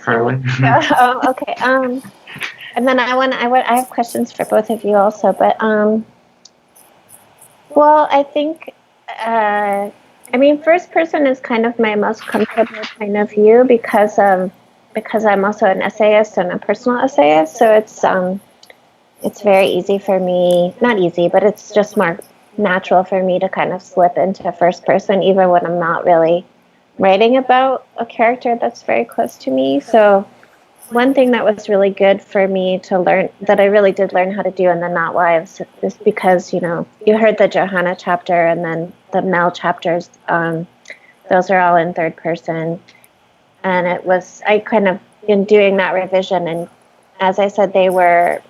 Carley. Okay. And then I have questions for both of you also, but well, I think I mean, first person is kind of my most comfortable point of view because I'm also an essayist and a personal essayist, so it's very easy for me, not easy, but it's just more natural for me to kind of slip into first person even when I'm not really writing about a character that's very close to me. So one thing that was really good for me to learn, that I really did learn how to do in the Not Wives, is because, you know, you heard the Johanna chapter and then the Mel chapters, those are all in third person. And I kind of, in doing that revision, and as I said, they were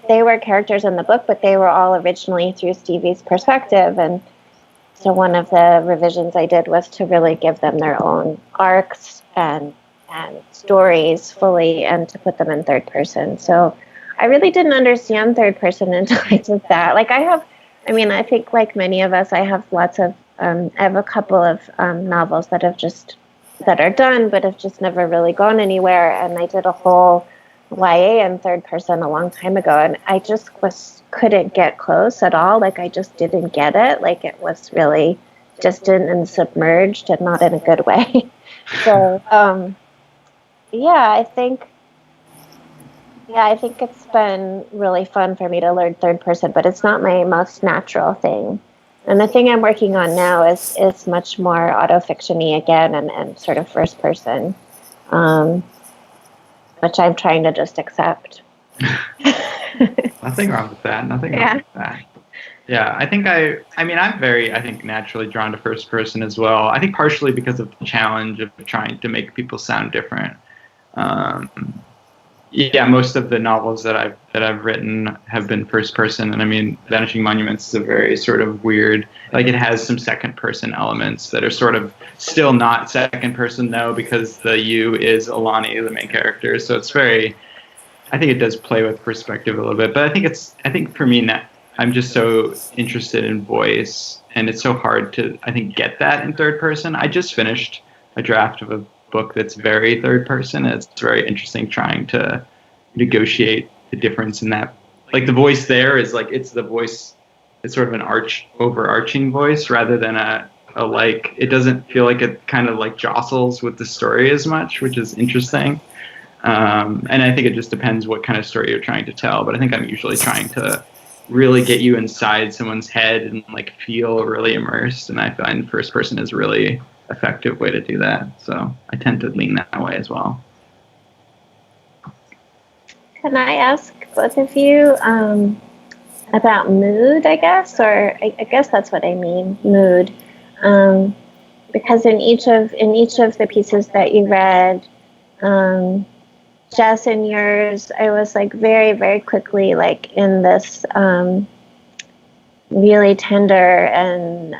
characters in the book, but they were all originally through Stevie's perspective. And so one of the revisions I did was to really give them their own arcs and stories fully, and to put them in third person. So I really didn't understand third person until I did that. Like I think like many of us, I have I have a couple of novels that are done, but have just never really gone anywhere. And I did a whole YA in third person a long time ago, and I just couldn't get close at all. Like, I just didn't get it. Like, it was really distant and submerged, and not in a good way. So, I think it's been really fun for me to learn third person, but it's not my most natural thing. And the thing I'm working on now is much more autofiction-y again, and sort of first person, which I'm trying to just accept. Nothing wrong with that. Nothing wrong with that. Yeah, I think I'm very, naturally drawn to first person as well. I think partially because of the challenge of trying to make people sound different. Most of the novels that I've written have been first person, and I mean, Vanishing Monuments is a very sort of weird, like, it has some second person elements that are sort of still not second person though, because the you is Alani, the main character. So it's very, I think it does play with perspective a little bit, but I think for me, I'm just so interested in voice, and it's so hard to, I think, get that in third person. I just finished a draft of a book that's very third person. It's very interesting trying to negotiate the difference in that. Like, the voice there is like, it's the voice, it's sort of an overarching voice rather than a like, it doesn't feel like it kind of like jostles with the story as much, which is interesting. And I think it just depends what kind of story you're trying to tell, but I think I'm usually trying to really get you inside someone's head and like feel really immersed, and I find first person is a really effective way to do that, so I tend to lean that way as well. Can I ask both of you about mood, I guess, or I guess that's what I mean, mood, because in each of the pieces that you read, Jess, in yours, I was like very, very quickly like in this really tender and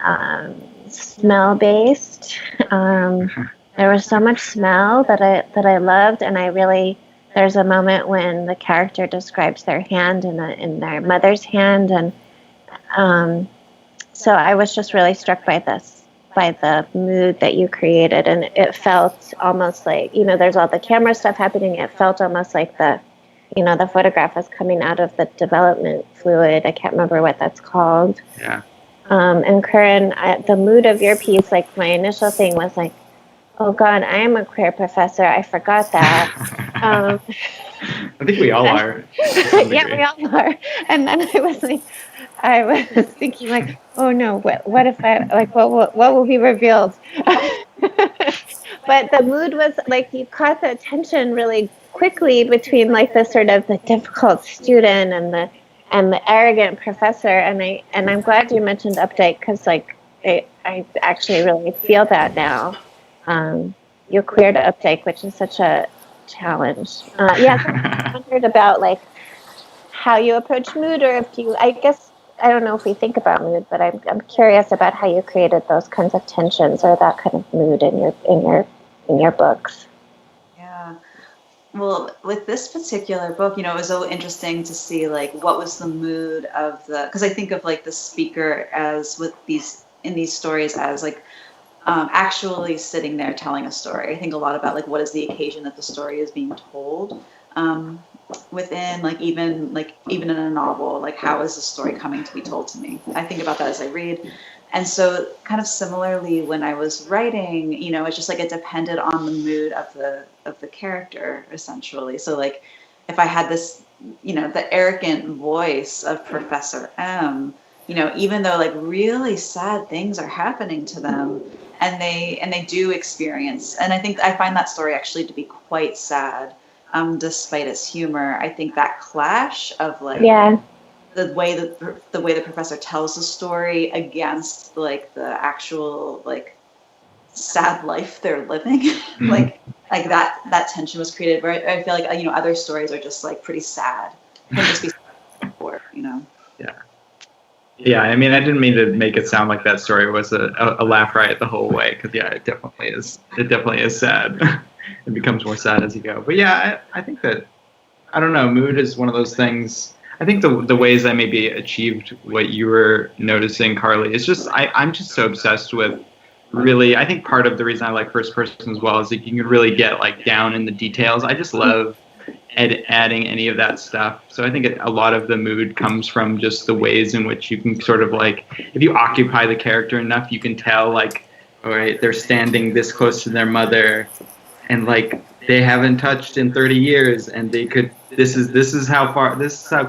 smell based. There was so much smell that I loved, and there's a moment when the character describes their hand in their mother's hand, and so I was just really struck by the mood that you created, and it felt almost like, there's all the camera stuff happening. It felt almost like the photograph was coming out of the development fluid. I can't remember what that's called. Yeah. And Corinne, the mood of your piece, like, my initial thing was like, oh God, I am a queer professor. I forgot that. I think we all are. Yeah, we all are. And then I was thinking like, oh no, what if I, like, what will be revealed? But the mood was like, you caught the attention really quickly between like the sort of the difficult student and the arrogant professor. And I'm glad you mentioned Updike, because like I actually really feel that now. You're queer to Updike, which is such a challenge. So I wondered about like how you approach mood, or if you, I guess, I don't know if we think about mood, but I'm curious about how you created those kinds of tensions or that kind of mood in your books. Yeah. Well, with this particular book, it was so interesting to see like what was the mood of because I think of like the speaker as in these stories as like actually sitting there telling a story. I think a lot about like what is the occasion that the story is being told. Within like even in a novel, like how is the story coming to be told to me? I think about that as I read. And so kind of similarly when I was writing, it's just like it depended on the mood of the character essentially. So like if I had this, the arrogant voice of Professor M, even though like really sad things are happening to them and they do experience, and I find that story actually to be quite sad. Despite its humor, I think that clash of like the way the professor tells the story against like the actual like sad life they're living, mm-hmm. like that tension was created. Where I feel like other stories are just like pretty sad, can just be sad for. Yeah, I mean, I didn't mean to make it sound like that story was a laugh riot the whole way, because it definitely is. It definitely is sad. It becomes more sad as you go. But yeah, I think that, I don't know, mood is one of those things. I think the ways I maybe achieved what you were noticing, Carley, is just, I'm just so obsessed with really, I think part of the reason I like first person as well is that you can really get like down in the details. I just love adding any of that stuff. So I think a lot of the mood comes from just the ways in which you can sort of like, if you occupy the character enough, you can tell like, all right, they're standing this close to their mother, and like they haven't touched in 30 years, and they could. This is how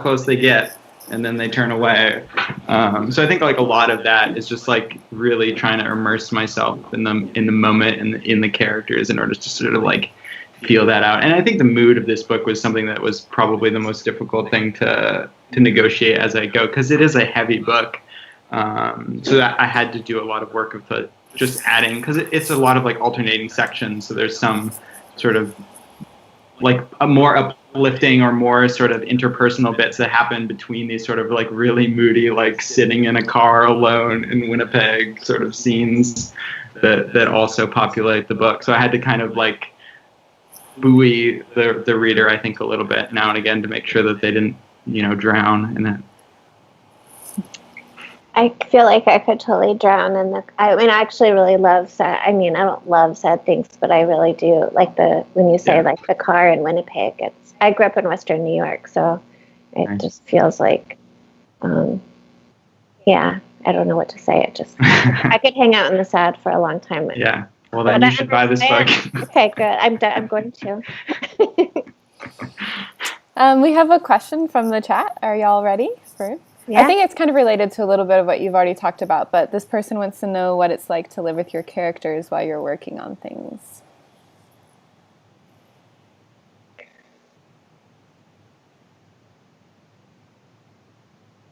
close they get, and then they turn away. So I think like a lot of that is just like really trying to immerse myself in the moment and in the characters in order to sort of like feel that out. And I think the mood of this book was something that was probably the most difficult thing to negotiate as I go, because it is a heavy book. So that I had to do a lot of work of just adding, because it's a lot of like alternating sections. So there's some sort of like a more uplifting or more sort of interpersonal bits that happen between these sort of like really moody, like sitting in a car alone in Winnipeg sort of scenes that also populate the book. So I had to kind of like buoy the reader, I think, a little bit now and again to make sure that they didn't, drown in it. I feel like I could totally drown in I actually really love sad. I don't love sad things, but I really do like when you say like the car in Winnipeg. I grew up in Western New York, so it just feels like, I don't know what to say. It just, I could hang out in the sad for a long time. Yeah. Well, then you should buy this book. Okay, good. I'm going to. We have a question from the chat. Are y'all ready for? Yeah. I think it's kind of related to a little bit of what you've already talked about, but this person wants to know what it's like to live with your characters while you're working on things.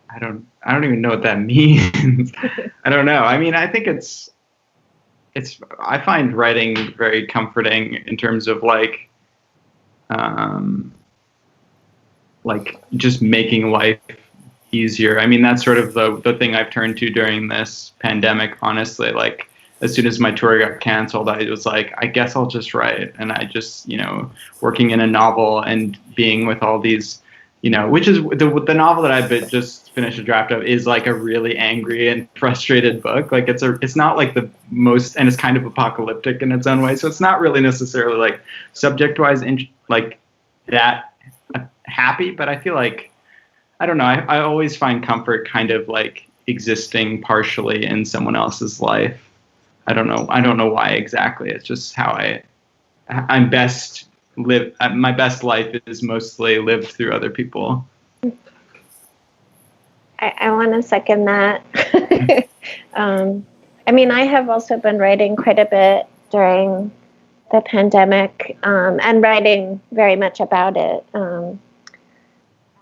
I don't even know what that means. I don't know. I think I find writing very comforting in terms of like just making life easier. That's sort of the thing I've turned to during this pandemic, honestly. Like as soon as my tour got canceled, I was like, I guess I'll just write. And I just, working in a novel and being with all these, which is the novel that I've just finished a draft of is like a really angry and frustrated book. Like it's not like the most, and it's kind of apocalyptic in its own way. So it's not really necessarily like subject wise like that happy, but I feel like, I don't know. I always find comfort kind of like existing partially in someone else's life. I don't know why exactly. It's just how I'm best live. My best life is mostly lived through other people. I want to second that. I have also been writing quite a bit during the pandemic, and writing very much about it.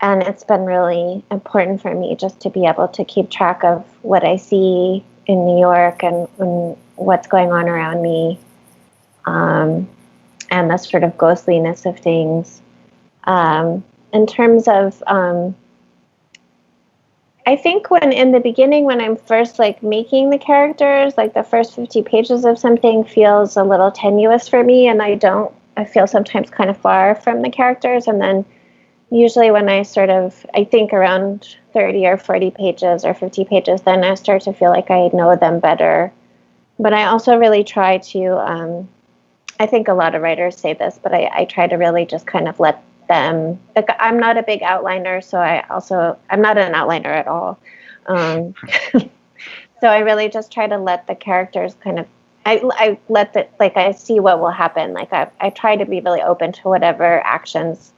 And it's been really important for me just to be able to keep track of what I see in New York and what's going on around me, and the sort of ghostliness of things. In terms of, I think in the beginning, when I'm first like making the characters, like the first 50 pages of something feels a little tenuous for me, and I feel sometimes kind of far from the characters, and then usually when I think around 30 or 40 pages or 50 pages, then I start to feel like I know them better. But I also really try to, I think a lot of writers say this, but I try to really just kind of let them, like, I'm not a big outliner, so I'm not an outliner at all. So I really just try to let the characters kind of, I see what will happen. Like I try to be really open to whatever actions.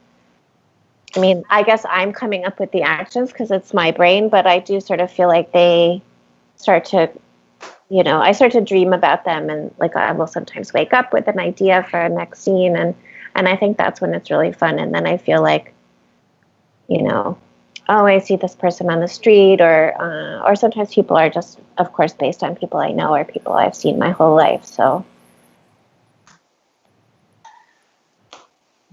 I guess I'm coming up with the actions because it's my brain, but I do sort of feel like they start to, I start to dream about them, and like I will sometimes wake up with an idea for a next scene, and I think that's when it's really fun. And then I feel like, I see this person on the street, or sometimes people are just, of course, based on people I know or people I've seen my whole life. So.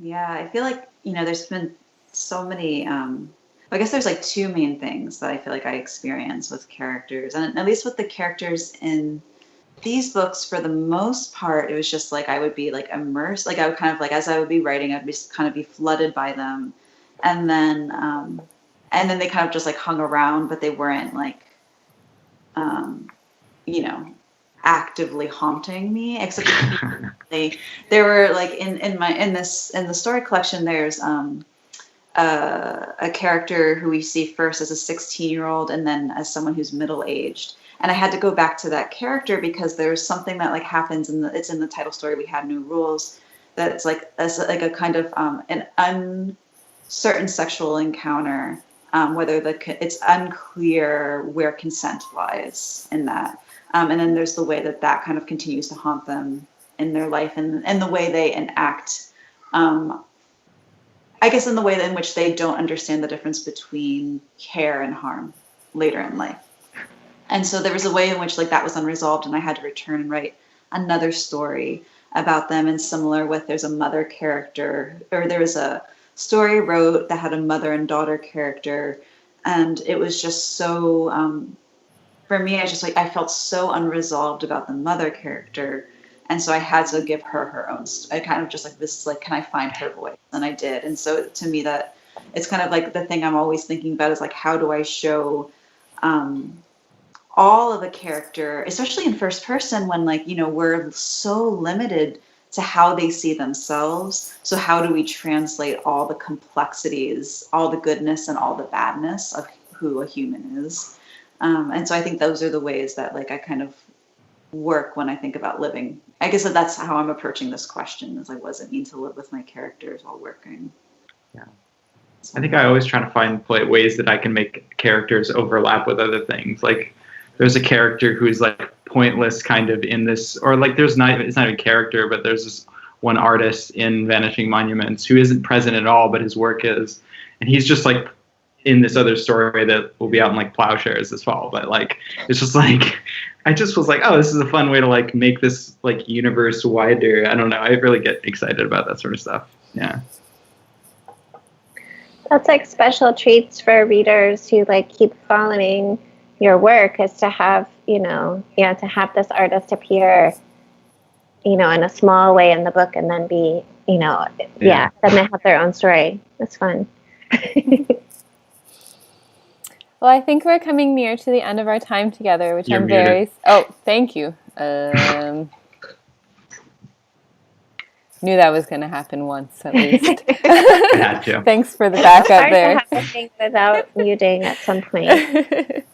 Yeah, I feel like, there's been so many, I guess there's like two main things that I feel like I experience with characters, and at least with the characters in these books, for the most part, it was just like I would be like immersed, like I would kind of like, as I would be writing, I'd just kind of be flooded by them, and then they kind of just like hung around, but they weren't like, actively haunting me, except there were like in the story collection, there's a character who we see first as a 16-year-old and then as someone who's middle-aged. And I had to go back to that character because there's something that like happens it's in the title story, We Had No Rules, that it's like a kind of an uncertain sexual encounter, whether it's unclear where consent lies in that. And then there's the way that kind of continues to haunt them in their life and the way they enact, I guess in the way in which they don't understand the difference between care and harm later in life. And so there was a way in which like that was unresolved, and I had to return and write another story about them. And similar with, there's a mother character, or there was a story I wrote that had a mother and daughter character. And it was just so, for me, I felt so unresolved about the mother character. And so I had to give her own, I kind of just like, this is like, can I find her voice? And I did. And so to me, that it's kind of like the thing I'm always thinking about is like, how do I show all of a character, especially in first person, when like, you know, we're so limited to how they see themselves. So how do we translate all the complexities, all the goodness and all the badness of who a human is? And so I think those are the ways that like I kind of work when I think about living. I guess that's how I'm approaching this question, is like, what does it mean to live with my characters while working? Yeah. I think I always try to find ways that I can make characters overlap with other things. Like there's a character who's like pointless kind of in this, or like it's not even a character, but there's this one artist in Vanishing Monuments who isn't present at all, but his work is. And he's just like in this other story that will be out in like Ploughshares this fall. But like, it's just like, I just was like, oh, this is a fun way to like make this like universe wider. I don't know. I really get excited about that sort of stuff. Yeah. That's like special treats for readers who like keep following your work, is to have, to have this artist appear, in a small way in the book and then be, then they have their own story. It's fun. Well, I think we're coming near to the end of our time together, which I'm muted. very... Oh, thank you. Knew that was going to happen once, at least. I had to. Thanks for the backup there. It's hard to have a thing without muting at some point.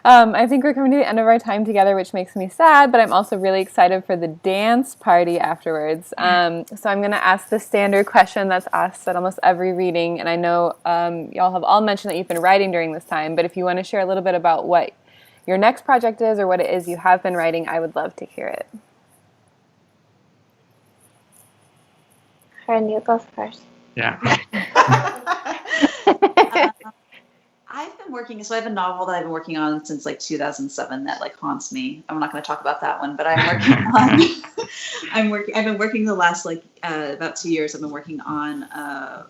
I think we're coming to the end of our time together, which makes me sad, but I'm also really excited for the dance party afterwards. So I'm going to ask the standard question that's asked at almost every reading, and I know y'all have all mentioned that you've been writing during this time, but if you want to share a little bit about what your next project is or what it is you have been writing, I would love to hear it. Corinne, you go first. Yeah. I've been working, so I have a novel that I've been working on since like 2007 that like haunts me. I'm not going to talk about that one, but I'm working on, I've been working the last like about 2 years. I've been working on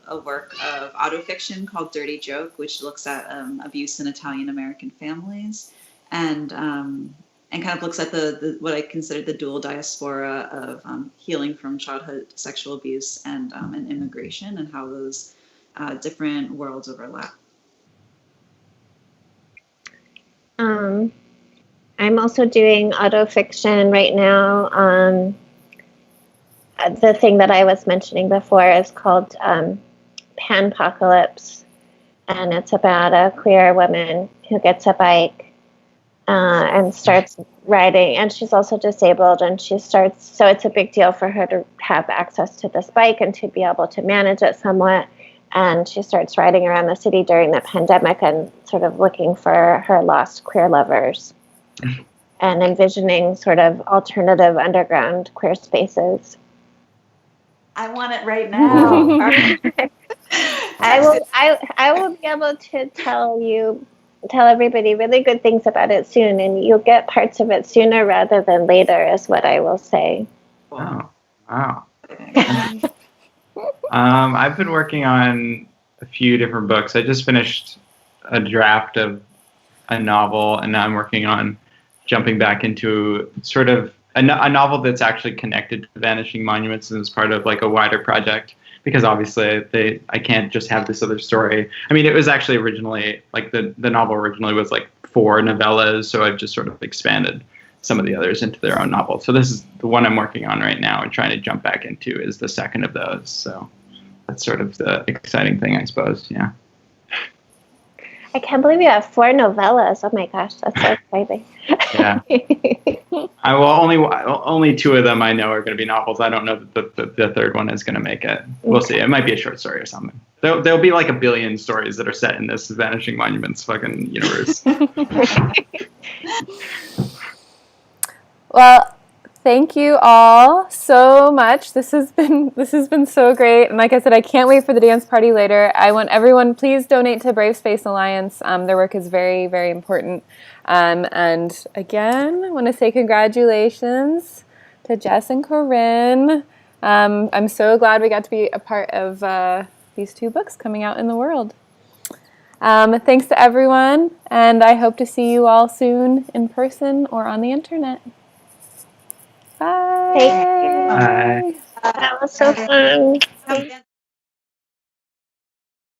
a work of autofiction called Dirty Joke, which looks at abuse in Italian-American families and kind of looks at the what I consider the dual diaspora of healing from childhood sexual abuse and immigration, and how those different worlds overlap. I'm also doing autofiction right now. The thing that I was mentioning before is called Panpocalypse, and it's about a queer woman who gets a bike and starts riding, and she's also disabled, and so it's a big deal for her to have access to this bike and to be able to manage it somewhat. And she starts riding around the city during the pandemic and sort of looking for her lost queer lovers and envisioning sort of alternative underground queer spaces. I want it right now. I will be able to tell everybody really good things about it soon, and you'll get parts of it sooner rather than later, is what I will say. Wow. I've been working on a few different books. I just finished a draft of a novel, and now I'm working on jumping back into sort of a novel that's actually connected to Vanishing Monuments and is part of like a wider project, because obviously I can't just have this other story. I mean, it was actually originally, like the novel originally was like 4 novellas, so I've just sort of expanded some of the others into their own novels. So this is the one I'm working on right now and trying to jump back into is the second of those. So that's sort of the exciting thing, I suppose. Yeah. I can't believe you have 4 novellas. Oh my gosh, that's so exciting. Yeah. I will only 2 of them I know are going to be novels. I don't know that the third one is going to make it. We'll see. It might be a short story or something. There'll be like 1 billion stories that are set in this Vanishing Monuments fucking universe. Well, thank you all so much. This has been so great. And like I said, I can't wait for the dance party later. I want everyone, please donate to Brave Space Alliance. Their work is very, very important. And again, I want to say congratulations to Jess and Corinne. I'm so glad we got to be a part of these 2 books coming out in the world. Thanks to everyone, and I hope to see you all soon in person or on the internet. Bye. Thank you. Bye. That was so fun.